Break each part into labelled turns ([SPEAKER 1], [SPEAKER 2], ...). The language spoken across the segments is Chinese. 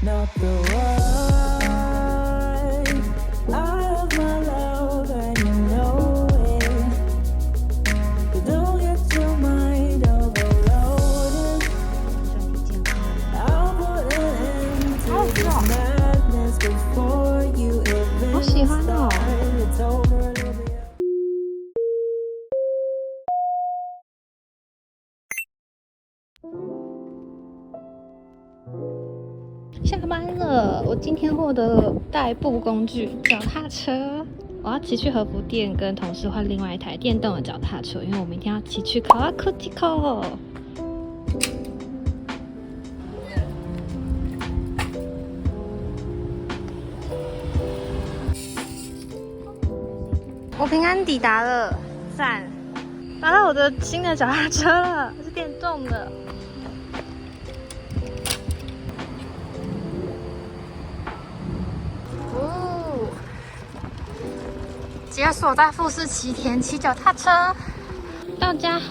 [SPEAKER 1] not the one. I have my love and you know it. But don't get your mind overloaded. I'll put an end to this madness before you even start. It's over, it'll be
[SPEAKER 2] 下班了，我今天获得了代步工具脚踏车，我要骑去和服店跟同事换另外一台电动的脚踏车，因为我明天要骑去卡拉库蒂口。我平安抵达了，赞！拿到我的新的脚踏车了，是电动的。解锁在富士崎田骑脚踏车到家。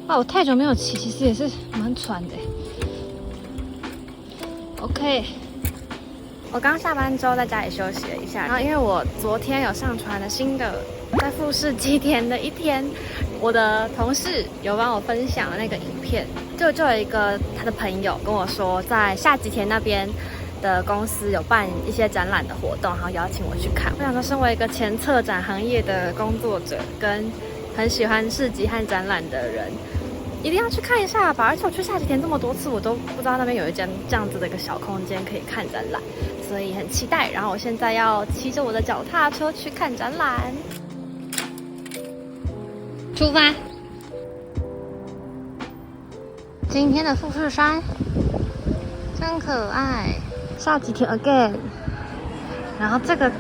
[SPEAKER 2] 哇，我太久没有骑，其实也是蛮喘的。OK， 我刚下班之后在家里休息了一下，然后因为我昨天有上传了新的在富士崎田的一天，我的同事有帮我分享了那个影片，就有一个他的朋友跟我说，在下吉田那边的公司有办一些展览的活动，然后邀请我去看。我想说，身为一个前策展行业的工作者，跟很喜欢市集和展览的人，一定要去看一下吧。而且我去下吉田这么多次，我都不知道那边有一间这样子的一个小空间可以看展览，所以很期待。然后我现在要骑着我的脚踏车去看展览，出发。今天的富士山真可爱。下吉田 again， 然后这个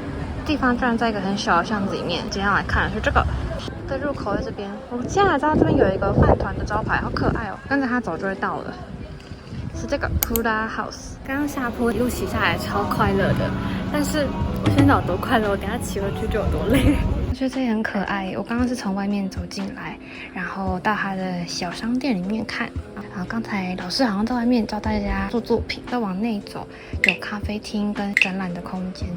[SPEAKER 2] 地方居然在一个很小的巷子里面。今天要来看的是这个的入口在这边。我现在知道这边有一个饭团的招牌，好可爱哦！跟着它走就会到了。是这个 Kura House。刚刚下坡一路骑下来超快乐的，但是我现在有多快乐，我等下骑回去就有多累。我觉得这里很可爱。我刚刚是从外面走进来，然后到它的小商店里面看。然后刚才老师好像在外面教大家做作品，再往内走有咖啡厅跟展览的空间。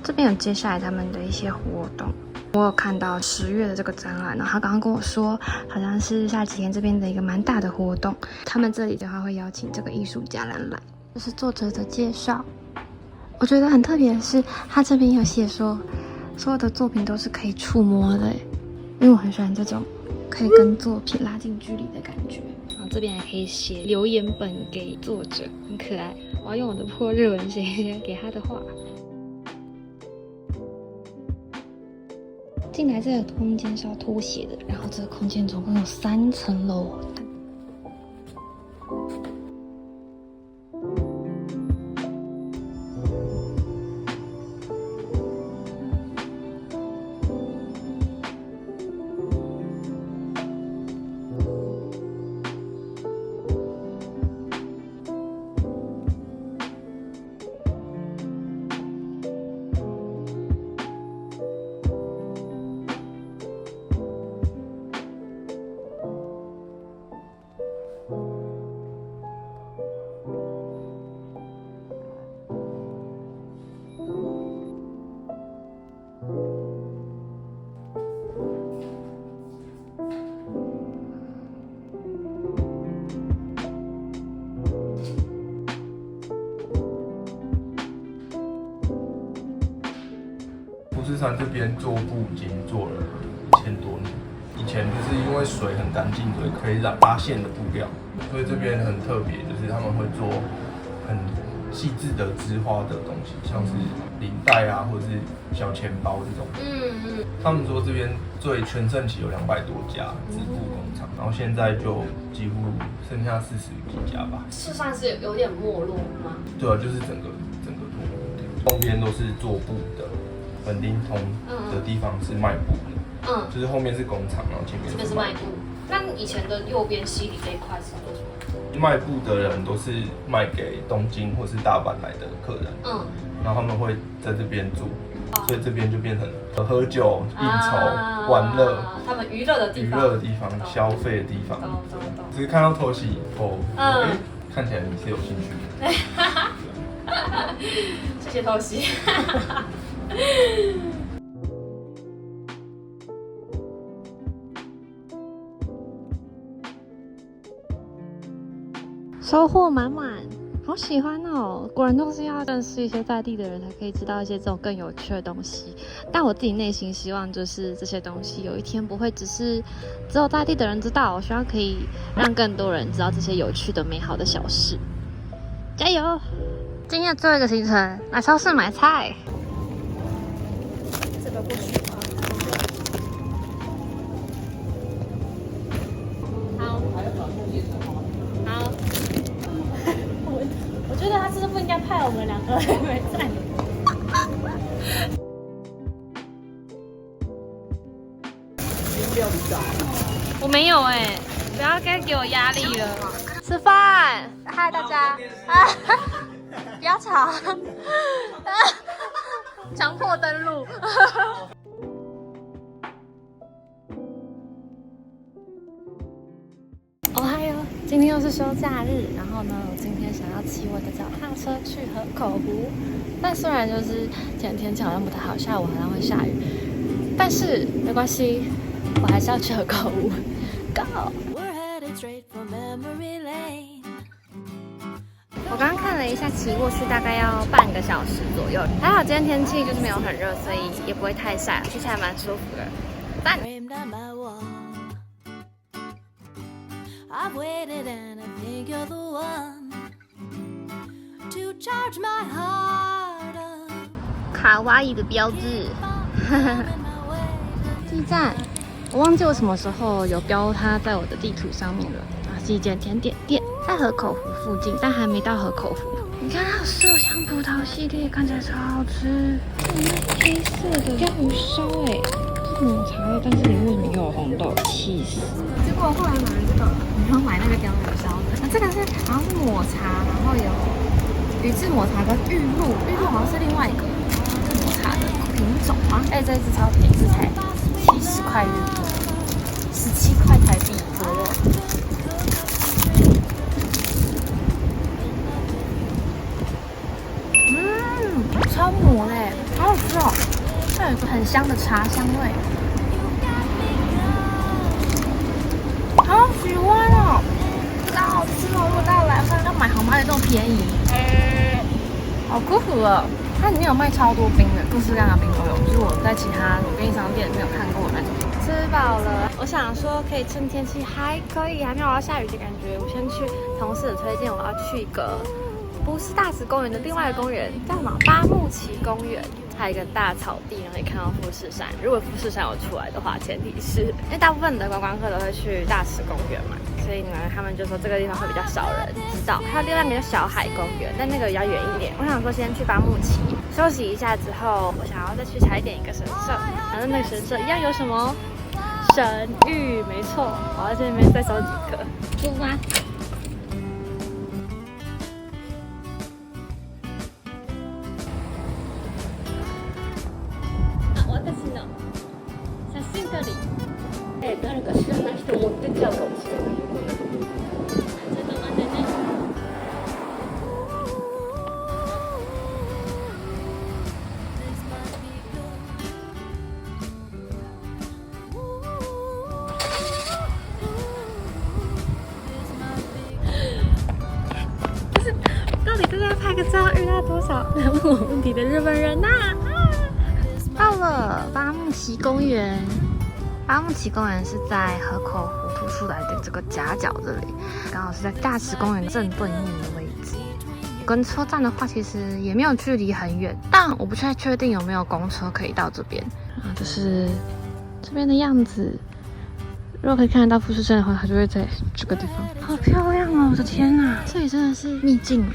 [SPEAKER 2] 这边有接下来他们的一些活动，我有看到10月的这个展览，然后他刚刚跟我说好像是下吉田这边的一个蛮大的活动，他们这里的话会邀请这个艺术家来览。这是作者的介绍，我觉得很特别的是他这边有写说所有的作品都是可以触摸的，因为我很喜欢这种可以跟作品拉近距离的感觉。然后这边还可以写留言本给作者，很可爱。我要用我的破日文写一些给他的话。进来这个空间是要脱鞋的，然后这个空间总共有3层楼。
[SPEAKER 3] 富士山这边做布已经做了1000多年，以前就是因为水很干净，所以可以染发线的布料，所以这边很特别，就是他们会做很细致的织花的东西，像是领带啊，或者是小钱包这种。他们说这边最全盛期有200多家织布工厂，然后现在就几乎剩下40几家吧。
[SPEAKER 2] 是算是有点没落吗？
[SPEAKER 3] 对啊，就是整个脱落掉。东边都是做布的。本町通的地方是卖布的，就是后面是工厂，然后前面是卖布。
[SPEAKER 2] 那以前的右边西里这一块是做什么？
[SPEAKER 3] 卖布的人都是卖给东京或是大阪来的客人，然后他们会在这边住，所以这边就变成喝酒、应酬、玩乐，
[SPEAKER 2] 他们娱乐的地方、
[SPEAKER 3] 消费的地方。只是看到Toshi以后，看起来你是有兴趣的。
[SPEAKER 2] 谢谢偷袭。收获满满，好喜欢哦！果然都是要认识一些在地的人，才可以知道一些这种更有趣的东西。但我自己内心希望，就是这些东西有一天不会只有在地的人知道，我希望可以让更多人知道这些有趣的、美好的小事。加油！今天的最后一个行程，来超市买菜。这个不行吗？好。好。我觉得他是不是不应该派我们两个来买菜？我没有哎、不要该给我压力了。吃饭，嗨大家，不要吵，强迫登录。哦嗨哟，今天又是休假日，然后呢，我今天想要骑我的脚踏车去河口湖。但虽然就是今天天气好像不太好，下午好像会下雨，但是没关系，我还是要去河口湖。Go！ 我刚刚看了一下，骑过去大概要半个小时左右。还好今天天气就是没有很热，所以也不会太晒，骑起来蛮舒服的。赞！I've waited and I think you're the one to charge my heart up. 卡哇伊的标志，这一站我忘记我什么时候有标它在我的地图上面了。是一间甜点店，在河口湖附近，但还没到河口湖。你看它有麝香葡萄系列，看起来超好吃。那黑色的鲷鱼烧哎，是抹茶味，但是里面为什么又有红豆？气死！结果后来买了这个，然后买那个鲷鱼烧的。那这个是好像是抹茶，然后有宇治抹茶跟玉露，玉露好像是另外一个抹茶的品种啊。哎，这一支超便宜，这才70块日币，17块台币左右。超抹嘞，好好吃哦！它有一个很香的茶香味，好喜欢哦，超好吃哦！如果大家来的话，要买好买的这么便宜，好酷酷哦！它里面有卖超多冰的，各式各样的冰都有，就是我在其他便利商店没有看过的那种。吃饱了，我想说可以趁天气还可以，还没有要下雨的感觉，我先去同事的推荐，我要去一个。不是大池公园的另外一个公园叫什么？八木崎公园，还有一个大草地，然后可以看到富士山。如果富士山有出来的话，前提是因为大部分的观光客都会去大池公园嘛，所以呢，他们就说这个地方会比较少人知道。还有另外一个叫小海公园，但那个比较远一点。我想说先去八木崎休息一下之后，我想要再去踩点一个神社，反正那个神社一样有什么神域，没错，我要在那边再收几个，出发。誰か知らない人持ってっちゃうかもしれない。ちょっと待ってね。就是到底这在拍个照遇到多少来问我问题的日本人呐？到了八木崎公园。八木崎公园是在河口湖凸出来的这个夹角这里，刚好是在大池公园正对面的位置。跟车站的话，其实也没有距离很远，但我不太确定有没有公车可以到这边。这是这边的样子。如果可以看得到富士山的话，它就会在这个地方。好漂亮哦！我的天哪，这里真的是秘境。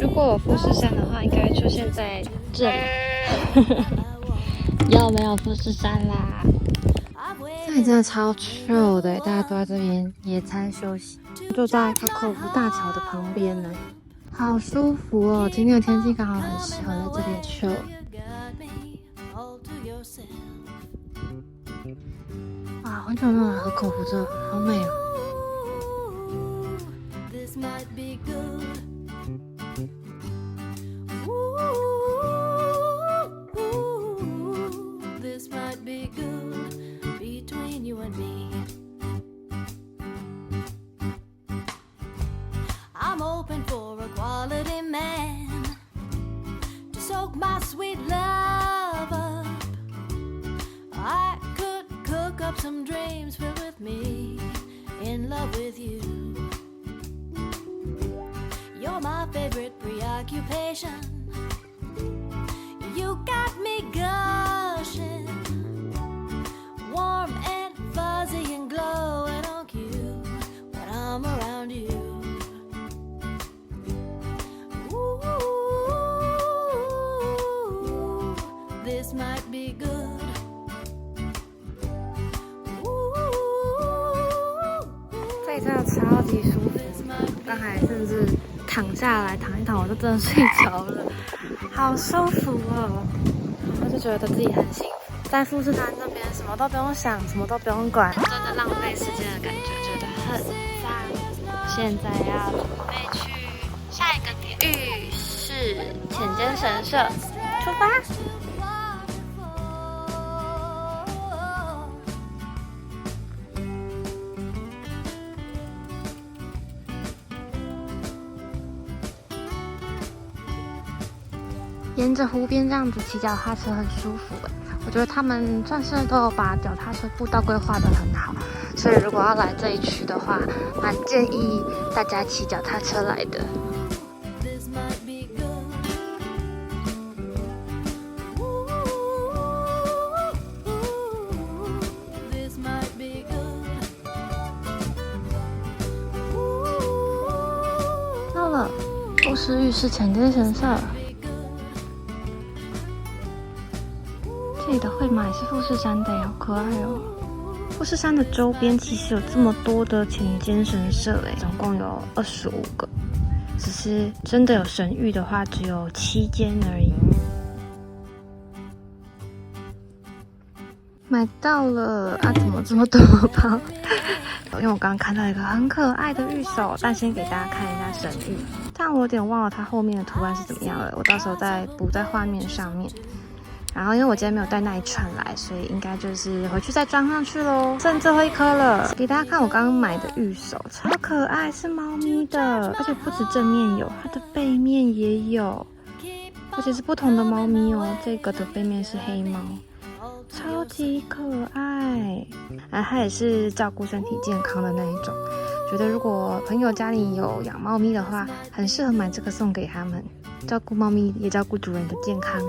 [SPEAKER 2] 如果有富士山的话，应该会出现在这里。又没有富士山啦！这里真的超 chill 的，大家都在这边野餐休息，就在河口湖大桥的旁边呢，好舒服哦！今天的天气刚好很适合在这边 chill。哇，很久没有来河口湖这，好美哦！
[SPEAKER 1] might be good. Ooh, this might be good between you and me. I'm hoping for a quality man to soak my sweet love up. I could cook up some dreams filled with me, in love with you. You're my favorite preoccupation. You got me gushing, warm and fuzzy and glowing on cue when I'm around you. Ooh, this might be good. Ooh,
[SPEAKER 2] 这里真的超级舒服，刚才甚至躺下来躺一躺，我就真的睡着了，好舒服哦。然后就觉得自己很幸福，在富士山这边什么都不用想，什么都不用管，真的浪费时间的感觉，觉得很赞。现在要准备去下一个点，浴室浅间神社，出发。沿着湖边这样子骑脚踏车很舒服哎，我觉得他们算是都有把脚踏车步道规划得很好，所以如果要来这一区的话，蛮建议大家骑脚踏车来的。到了富士浴室浅间神社。这里的绘马也是富士山的，好可爱哦！富士山的周边其实有这么多的浅间神社，总共有25个，只是真的有神域的话，只有7间而已。买到了啊！怎么这么多包？因为我刚刚看到一个很可爱的玉手，但先给大家看一下神域，但我有点忘了它后面的图案是怎么样了，我到时候再补在画面上面。然后因为我今天没有带那一串来，所以应该就是回去再装上去咯。剩最后一颗了，给大家看我刚刚买的玉手，超可爱，是猫咪的，而且不止正面有，它的背面也有，而且是不同的猫咪哦。这个的背面是黑猫，超级可爱。它也是照顾身体健康的那一种，觉得如果朋友家里有养猫咪的话，很适合买这个送给他们，照顾猫咪也照顾主人的健康。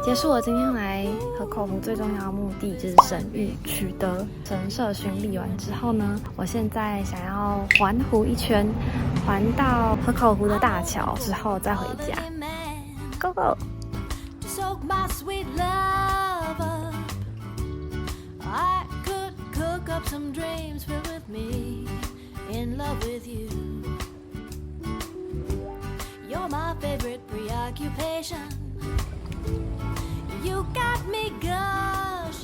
[SPEAKER 2] 结束我今天来河口湖最重要的目的就是神域，取得神社巡礼完之后呢，我现在想要环湖一圈，环到河口湖的大桥之后再回家。Go go！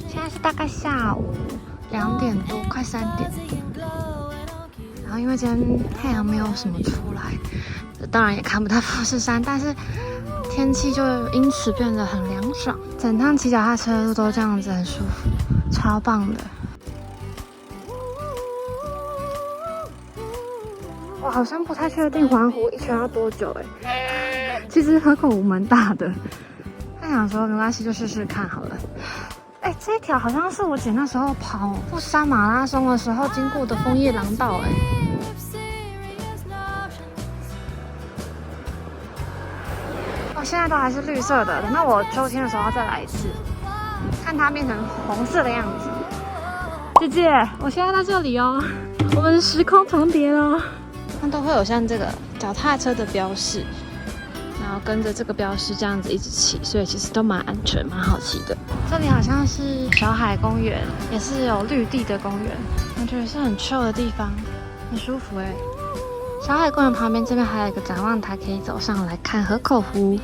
[SPEAKER 2] 现在是大概下午2点多，快3点。然后因为今天太阳没有什么出来，当然也看不到富士山，但是天气就因此变得很凉爽。整趟骑脚踏车路都这样子，很舒服，超棒的。我好像不太确定环湖一圈要多久其实河口湖蛮大的。但想说没关系，就试试看好了。这一条好像是我姐那时候跑富士山马拉松的时候经过的枫叶廊道现在都还是绿色的，等到我秋天的时候要再来一次，看它变成红色的样子。姐姐，我现在在这里哦，我们时空重叠了。它都会有像这个脚踏车的标示。然后跟着这个标识这样子一直骑，所以其实都蛮安全、蛮好骑的。这里好像是小海公园，也是有绿地的公园，感觉是很 chill 的地方，很舒服小海公园旁边这边还有一个展望台，可以走上来看河口湖。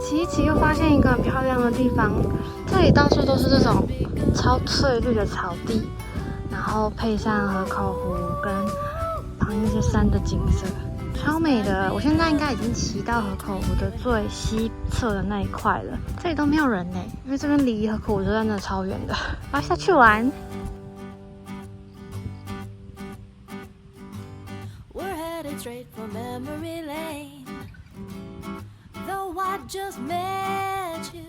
[SPEAKER 2] 骑一骑又发现一个很漂亮的地方，这里到处都是这种超翠绿的草地，然后配上河口湖跟旁边那些山的景色，超美的。我现在应该已经骑到河口湖的最西侧的那一块了，这里都没有人呢，因为这边离河口湖车站真的超远的，我要下去玩。
[SPEAKER 1] Straight for memory lane. Though I just met you,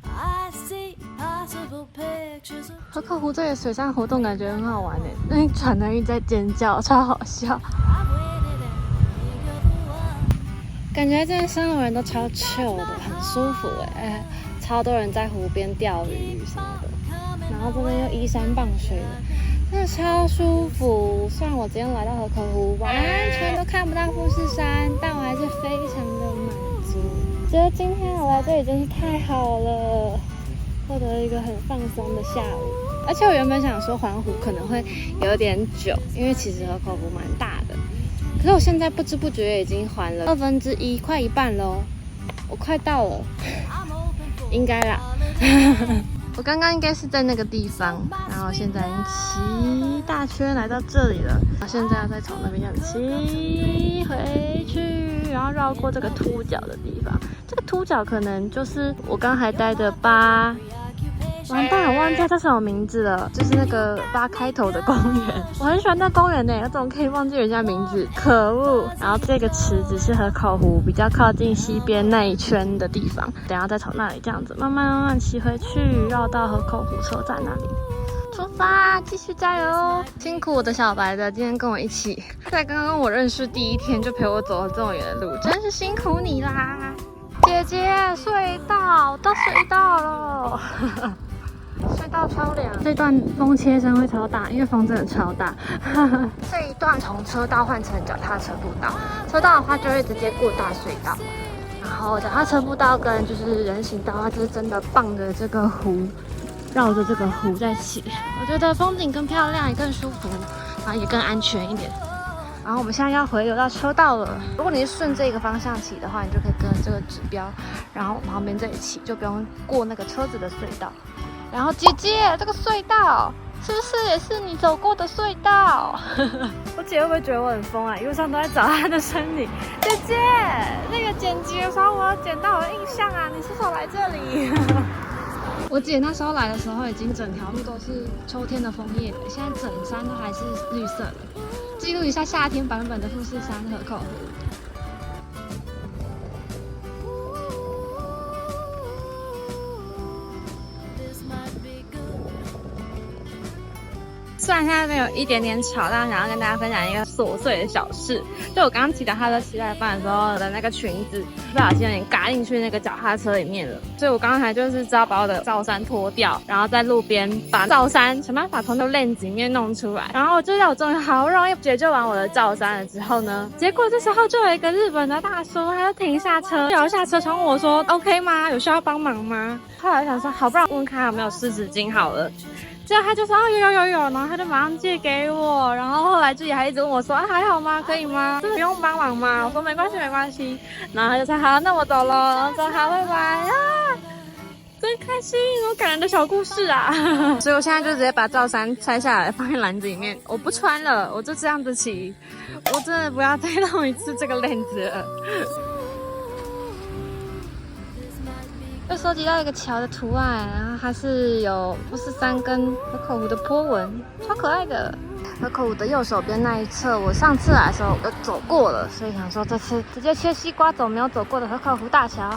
[SPEAKER 1] I see possible pictures of
[SPEAKER 2] 河口湖这里水上活动感觉很好玩诶，那船的人在尖叫，超好笑。
[SPEAKER 1] I've waited and you're the one.
[SPEAKER 2] 感觉这边生活人都超 chill 的，很舒服哎，超多人在湖边钓鱼什么的，然后这边又依山傍水的。 真的超舒服，虽然我今天来到河口湖，完全都看不到富士山，但我还是非常的满足。觉得今天我来这里真是太好了，获得一个很放松的下午。而且我原本想说环湖可能会有点久，因为其实河口湖蛮大的。可是我现在不知不觉已经环了1/2，快一半喽，我快到了，应该啦。我刚刚应该是在那个地方，然后现在已经骑大圈来到这里了，然后现在要再从那边这样骑回去，然后绕过这个凸角的地方。这个凸角可能就是我刚还待的8，完蛋，我忘记它叫什么名字了，就是那个8开头的公园。我很喜欢那公园呢，我怎么可以忘记人家名字？可恶！然后这个池子是河口湖比较靠近西边那一圈的地方，等一下再从那里这样子慢慢骑回去，绕到河口湖车站那里。出发，继续加油！辛苦我的小白的，今天跟我一起，在刚刚我认识第1天就陪我走了这么远的路，真是辛苦你啦，姐姐！隧道到隧道了。隧道超凉，这段风切声会超大，因为风真的超大。这一段从车道换成脚踏车步道，车道的话就会直接过大隧道，然后脚踏车步道跟就是人行道，它就是真的傍着这个湖，绕着这个湖在骑，我觉得风景更漂亮，也更舒服，然后也更安全一点。然后我们现在要回流到车道了。如果你是顺这个方向骑的话，你就可以跟这个指标，然后旁边这里骑，就不用过那个车子的隧道。然后姐姐，这个隧道是不是也是你走过的隧道？我姐会不会觉得我很疯啊？一路上都在找她的身影。姐姐，那个剪辑的时候我有剪到我的印象啊，你是否来这里？我姐那时候来的时候，已经整条路都是秋天的枫叶了，现在整山都还是绿色的。记录一下夏天版本的富士山河口湖。虽然现在这边有一点点吵，但我想要跟大家分享一个琐碎的小事。就我刚刚骑脚踏车骑来饭的时候的那个裙子，不小心有点嘎进去那个脚踏车里面了，所以我刚才就是只好把我的罩衫脱掉，然后在路边把罩衫想办法从那个链子里面弄出来。然后就在我终于好容易解救完我的罩衫了之后呢，结果这时候就有一个日本的大叔，他就停下车，摇下车窗问我说 ：“OK 吗？有需要帮忙吗？”后来我想说，好，不然问他有没有湿纸巾好了。结果他就说有，然后他就马上借给我，然后后来自己还一直问我说还好吗？可以吗？真的不用帮忙吗？我说没关系。然后他就说好，那我走了。我说好，拜拜啊！真开心，有感人的小故事啊！所以我现在就直接把罩衫拆下来放在篮子里面，我不穿了，我就这样子骑。我真的不要再弄一次这个链子了。又收集到一个桥的图案，然后它是有富士山跟河口湖的波纹，超可爱的。河口湖的右手边那一侧，我上次来的时候有走过了，所以想说这次直接切西瓜走没有走过的河口湖大桥。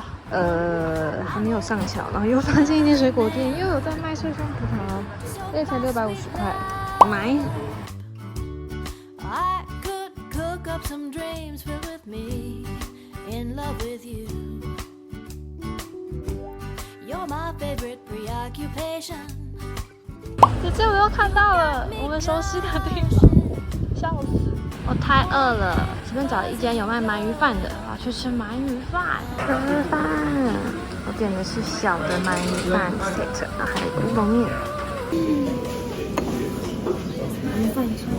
[SPEAKER 2] 还没有上桥，然后又发现一间水果店，又有在卖脆酸葡萄，这才650块，买。
[SPEAKER 1] I could cook up some dreams filled with me, in love with you. You're my favorite preoccupation.
[SPEAKER 2] 姐姐，我又看到了我们熟悉的地方，笑死！我太饿了，随便找了一间有卖鳗鱼饭的，我要去吃鳗鱼饭。吃饭，我点的是小的鳗鱼饭 set， 然后还有乌龙面。鳗鱼饭出来。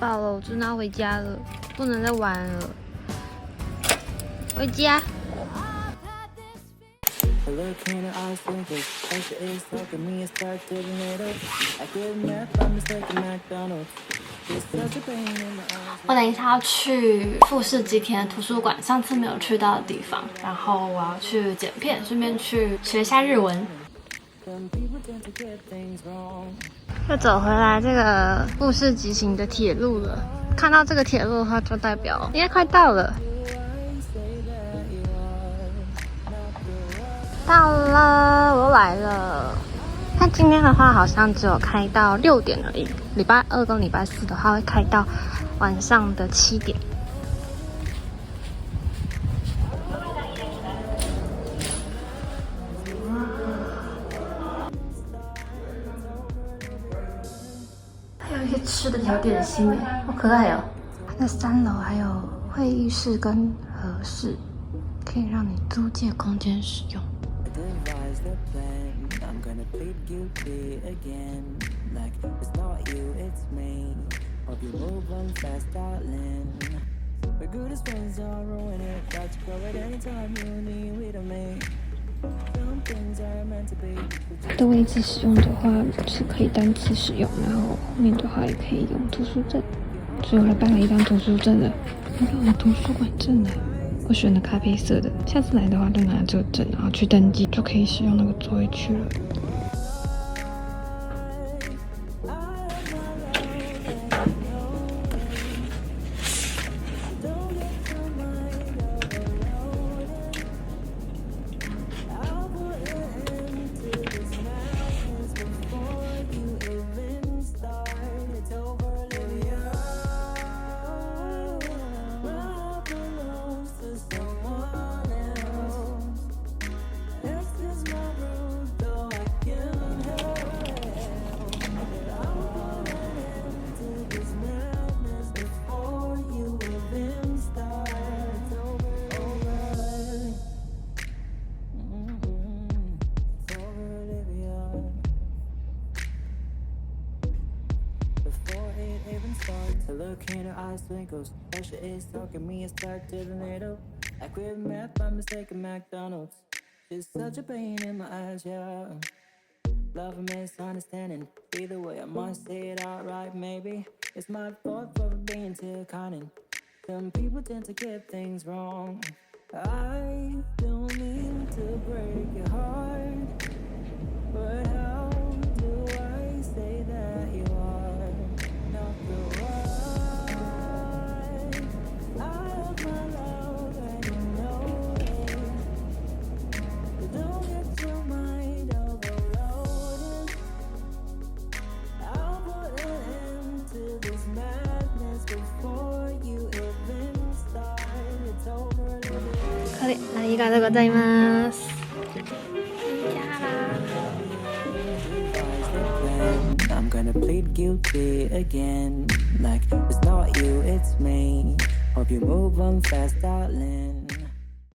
[SPEAKER 2] 饱了，我真的要回家了，不能再玩了。回家。我等一下要去富士吉田图书馆，上次没有去到的地方，然后我要去剪片，顺便去学一下日文。又走回来这个富士急行的铁路了，看到这个铁路的话，就代表应该快到了。到了，我来了。那今天的话，好像只有开到6点而已。礼拜2跟礼拜4的话，会开到晚上的7点。还有一些吃的小点心耶，好可爱哦！那3楼还有会议室跟和室，可以让你租借空间使用。它的位置使用的话是可以单次使用，然后后面的话也可以用图书证，所以我来办了一张图书证了。你看我图书馆证了，我选的咖啡色的，下次来的话就拿这个证，然后去登记，就可以使用那个座位区了。
[SPEAKER 4] The look in her eyes twinkles. Pressure is talking me a start to the NATO. I quit math by mistake at McDonald's. It's such a pain in my eyes, yeah. Love and misunderstanding. Either way, I must say it outright, maybe. It's my fault for being too cunning. Some people tend to get things wrong. I don't mean to break your heart, but how do I say that you are not the one? I have my love and you know it, but don't get your mind overloaded. I'll put an end to this madness before you even start. It's over.
[SPEAKER 2] ありがとうございます。
[SPEAKER 4] I'm gonna plead guilty again. Like it's not you, it's me. Hope you move on fast, darling.